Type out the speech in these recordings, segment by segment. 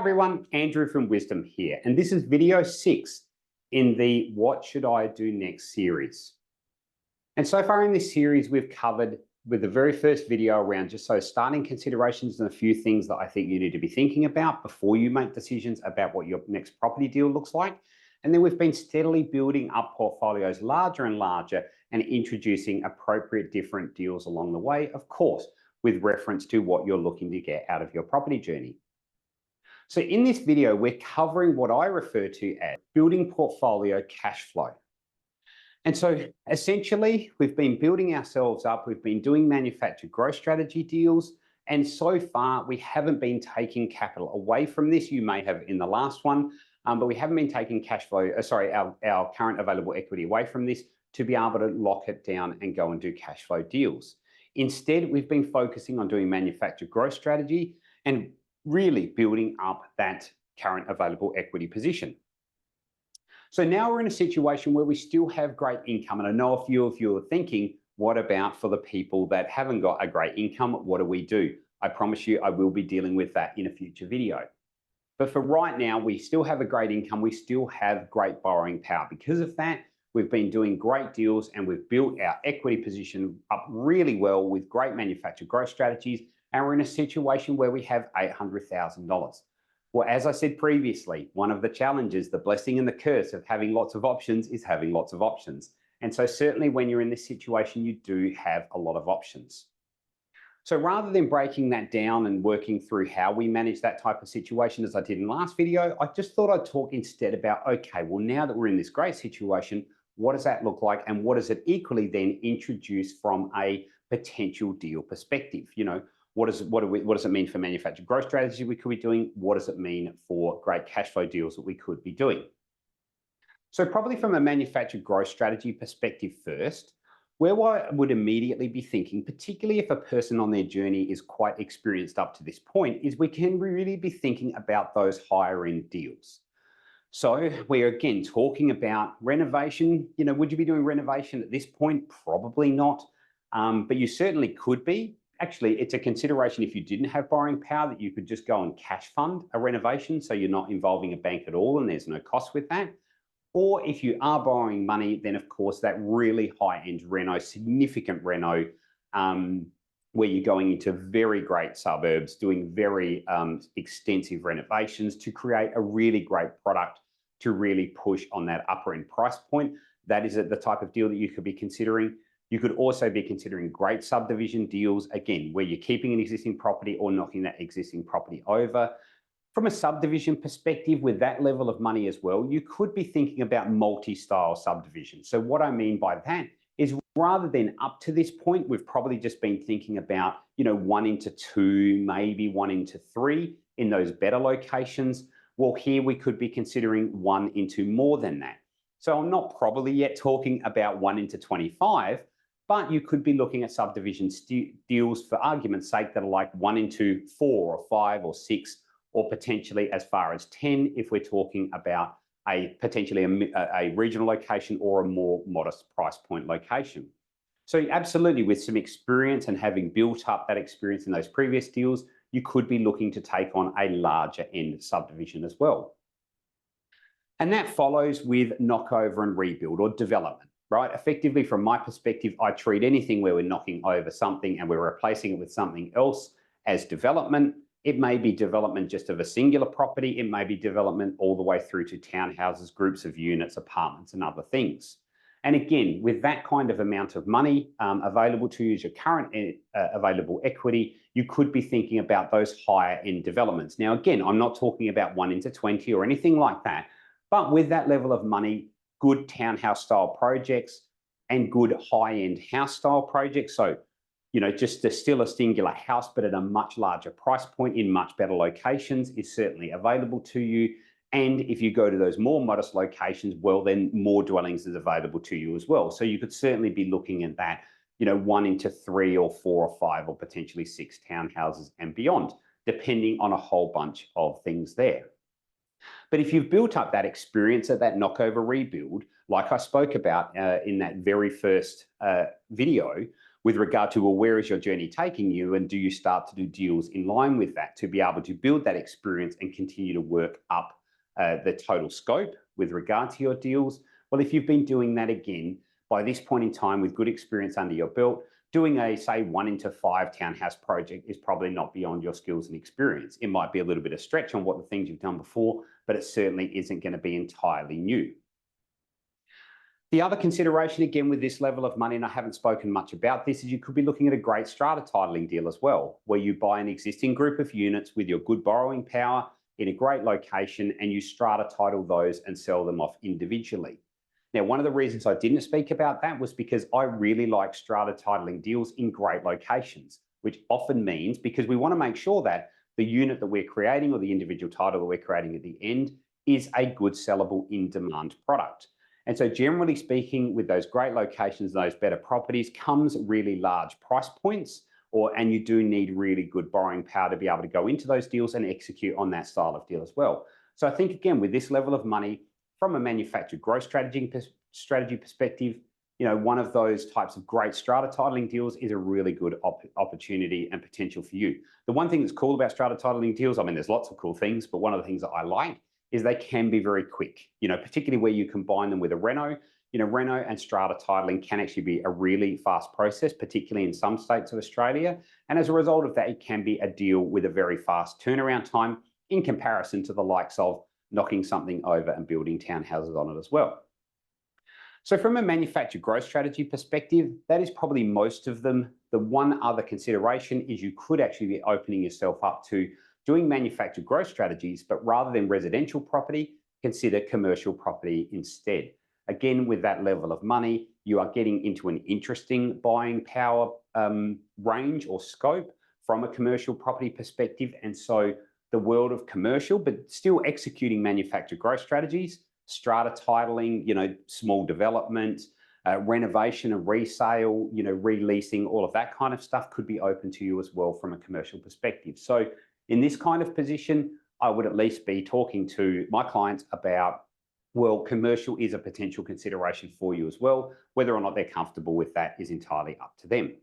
everyone, Andrew from WiZDOM here, and this is video 6 in the What Should I Do Next series. And so far in this series, we've covered with the very first video around just so starting considerations and a few things that I think you need to be thinking about before you make decisions about what your next property deal looks like. And then we've been steadily building up portfolios larger and larger and introducing appropriate different deals along the way, of course, with reference to what you're looking to get out of your property journey. So in this video, we're covering what I refer to as building portfolio cash flow. And so essentially, we've been building ourselves up. We've been doing manufactured growth strategy deals. And so far, we haven't been taking capital away from this. You may have in the last one, but we haven't been taking cash flow, our current available equity away from this to be able to lock it down and go and do cash flow deals. Instead, we've been focusing on doing manufactured growth strategy and really building up that current available equity position. So now we're in a situation where we still have great income. And I know a few of you are thinking, what about for the people that haven't got a great income? What do we do? I promise you, I will be dealing with that in a future video. But for right now, we still have a great income. We still have great borrowing power. Because of that, we've been doing great deals and we've built our equity position up really well with great manufactured growth strategies. And we're in a situation where we have $800,000. Well, as I said previously, one of the challenges, the blessing and the curse of having lots of options is having lots of options. And so certainly when you're in this situation, you do have a lot of options. So rather than breaking that down and working through how we manage that type of situation as I did in the last video, I just thought I'd talk instead about, okay, well, now that we're in this great situation, what does that look like? And what does it equally then introduce from a potential deal perspective? You know, what does it mean for manufactured growth strategy we could be doing? What does it mean for great cash flow deals that we could be doing? So probably from a manufactured growth strategy perspective first, where I would immediately be thinking, particularly if a person on their journey is quite experienced up to this point, is we can really be thinking about those higher end deals. So we're again talking about renovation. You know, would you be doing renovation at this point? Probably not, but you certainly could be. Actually, it's a consideration if you didn't have borrowing power that you could just go and cash fund a renovation so you're not involving a bank at all and there's no cost with that. Or if you are borrowing money, then of course that really high-end reno, significant reno, where you're going into very great suburbs, doing very extensive renovations to create a really great product to really push on that upper end price point. That is the type of deal that you could be considering. You could also be considering great subdivision deals, again, where you're keeping an existing property or knocking that existing property over. From a subdivision perspective, with that level of money as well, you could be thinking about multi-style subdivision. So what I mean by that is rather than up to this point, we've probably just been thinking about, you know, 1:2, maybe 1:3 in those better locations. Well, here we could be considering 1:2 more than that. So I'm not probably yet talking about 1:25, but you could be looking at subdivision deals for argument's sake that are like 1:4 or 5 or 6, or potentially as far as 10 if we're talking about potentially a regional location or a more modest price point location. So absolutely, with some experience and having built up that experience in those previous deals, you could be looking to take on a larger end subdivision as well. And that follows with knockover and rebuild or development, right? Effectively, from my perspective, I treat anything where we're knocking over something and we're replacing it with something else as development. It may be development just of a singular property. It may be development all the way through to townhouses, groups of units, apartments, and other things. And again, with that kind of amount of money available to you as your current available equity, you could be thinking about those higher end developments. Now, again, I'm not talking about 1:20 or anything like that, but with that level of money, good townhouse style projects and good high end house style projects. So, you know, just still a singular house, but at a much larger price point in much better locations is certainly available to you. And if you go to those more modest locations, well, then more dwellings is available to you as well. So you could certainly be looking at that, you know, 1:3 or 4 or 5 or potentially 6 townhouses and beyond, depending on a whole bunch of things there. But if you've built up that experience at that knockover rebuild, like I spoke about in that very first video, with regard to, well, where is your journey taking you? And do you start to do deals in line with that to be able to build that experience and continue to work up the total scope with regard to your deals? Well, if you've been doing that, again, by this point in time with good experience under your belt, doing a, say, 1 into 5 townhouse project is probably not beyond your skills and experience. It might be a little bit of stretch on what the things you've done before, but it certainly isn't going to be entirely new. The other consideration, again, with this level of money, and I haven't spoken much about this, is you could be looking at a great strata titling deal as well, where you buy an existing group of units with your good borrowing power in a great location, and you strata title those and sell them off individually. Now, one of the reasons I didn't speak about that was because I really like strata titling deals in great locations, which often means, because we want to make sure that the unit that we're creating or the individual title that we're creating at the end is a good sellable in-demand product. And so generally speaking, with those great locations, those better properties, comes really large price points, and you do need really good borrowing power to be able to go into those deals and execute on that style of deal as well. So I think, again, with this level of money, from a manufactured growth strategy perspective, one of those types of great strata titling deals is a really good opportunity and potential for you. The one thing that's cool about strata titling deals, I mean, there's lots of cool things, but one of the things that I like is they can be very quick, particularly where you combine them with a reno. Reno and strata titling can actually be a really fast process, particularly in some states of Australia. And as a result of that, it can be a deal with a very fast turnaround time in comparison to the likes of knocking something over and building townhouses on it as well. So from a manufactured growth strategy perspective, that is probably most of them. The one other consideration is you could actually be opening yourself up to doing manufactured growth strategies, but rather than residential property, consider commercial property instead. Again, with that level of money, you are getting into an interesting buying power range or scope from a commercial property perspective. And so the world of commercial, but still executing manufactured growth strategies, strata titling, small development, renovation and resale, releasing, all of that kind of stuff could be open to you as well from a commercial perspective. So in this kind of position, I would at least be talking to my clients about, well, commercial is a potential consideration for you as well. Whether or not they're comfortable with that is entirely up to them.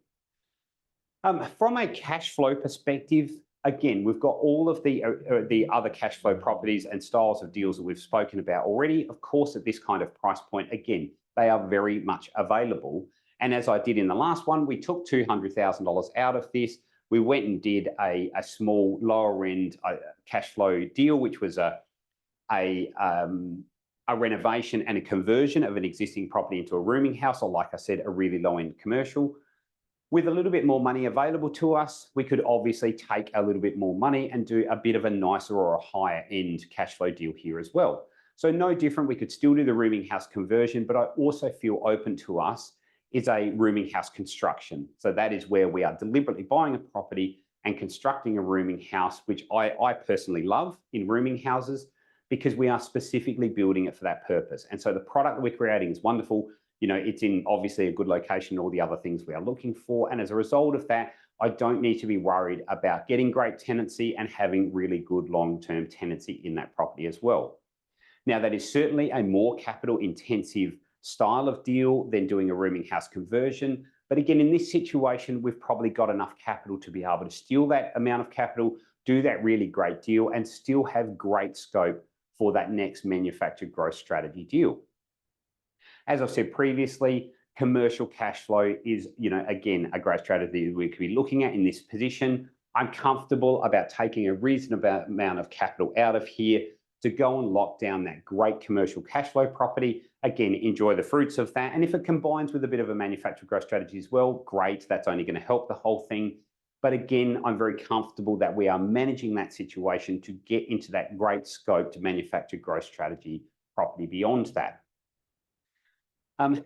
From a cash flow perspective, again, we've got all of the other cash flow properties and styles of deals that we've spoken about already. Of course, at this kind of price point, again, they are very much available. And as I did in the last one, we took $200,000 out of this. We went and did a small lower end cash flow deal, which was a renovation and a conversion of an existing property into a rooming house, or like I said, a really low end commercial. With a little bit more money available to us, we could obviously take a little bit more money and do a bit of a nicer or a higher end cash flow deal here as well. So no different, we could still do the rooming house conversion, but I also feel open to us is a rooming house construction. So that is where we are deliberately buying a property and constructing a rooming house, which I personally love in rooming houses, because we are specifically building it for that purpose. And so the product that we're creating is wonderful. It's in obviously a good location, all the other things we are looking for. And as a result of that, I don't need to be worried about getting great tenancy and having really good long-term tenancy in that property as well. Now, that is certainly a more capital intensive style of deal than doing a rooming house conversion. But again, in this situation, we've probably got enough capital to be able to steal that amount of capital, do that really great deal, and still have great scope for that next manufactured growth strategy deal. As I've said previously, commercial cash flow is, again, a great strategy we could be looking at in this position. I'm comfortable about taking a reasonable amount of capital out of here to go and lock down that great commercial cash flow property. Again, enjoy the fruits of that. And if it combines with a bit of a manufactured growth strategy as well, great. That's only going to help the whole thing. But again, I'm very comfortable that we are managing that situation to get into that great scope to manufactured growth strategy property beyond that.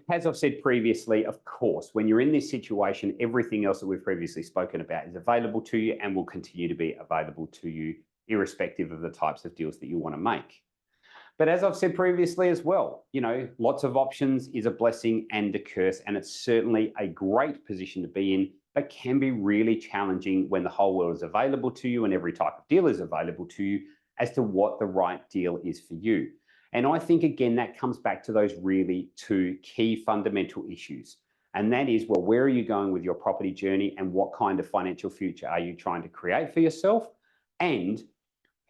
As I've said previously, of course, when you're in this situation, everything else that we've previously spoken about is available to you and will continue to be available to you, irrespective of the types of deals that you want to make. But as I've said previously as well, lots of options is a blessing and a curse, and it's certainly a great position to be in, but can be really challenging when the whole world is available to you and every type of deal is available to you as to what the right deal is for you. And I think, again, that comes back to those really two key fundamental issues. And that is, well, where are you going with your property journey and what kind of financial future are you trying to create for yourself? And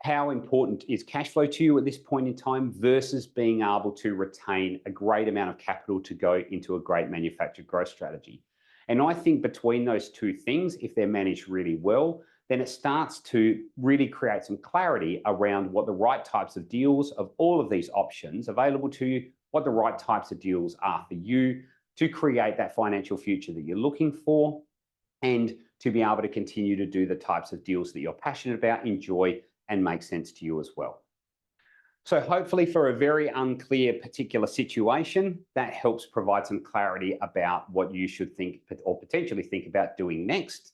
how important is cash flow to you at this point in time versus being able to retain a great amount of capital to go into a great manufactured growth strategy? And I think between those two things, if they're managed really well, then it starts to really create some clarity around what the right types of deals of all of these options available to you, what the right types of deals are for you to create that financial future that you're looking for, and to be able to continue to do the types of deals that you're passionate about, enjoy, and make sense to you as well. So hopefully for a very unclear particular situation, that helps provide some clarity about what you should think or potentially think about doing next.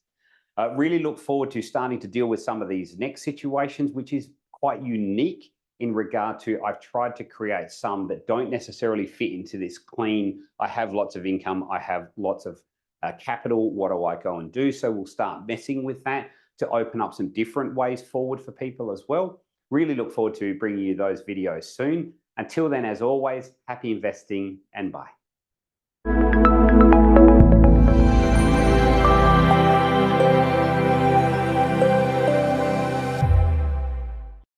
Really look forward to starting to deal with some of these next situations, which is quite unique in regard to I've tried to create some that don't necessarily fit into this clean, I have lots of income, I have lots of capital, what do I go and do? So we'll start messing with that to open up some different ways forward for people as well. Really look forward to bringing you those videos soon. Until then, as always, happy investing and bye.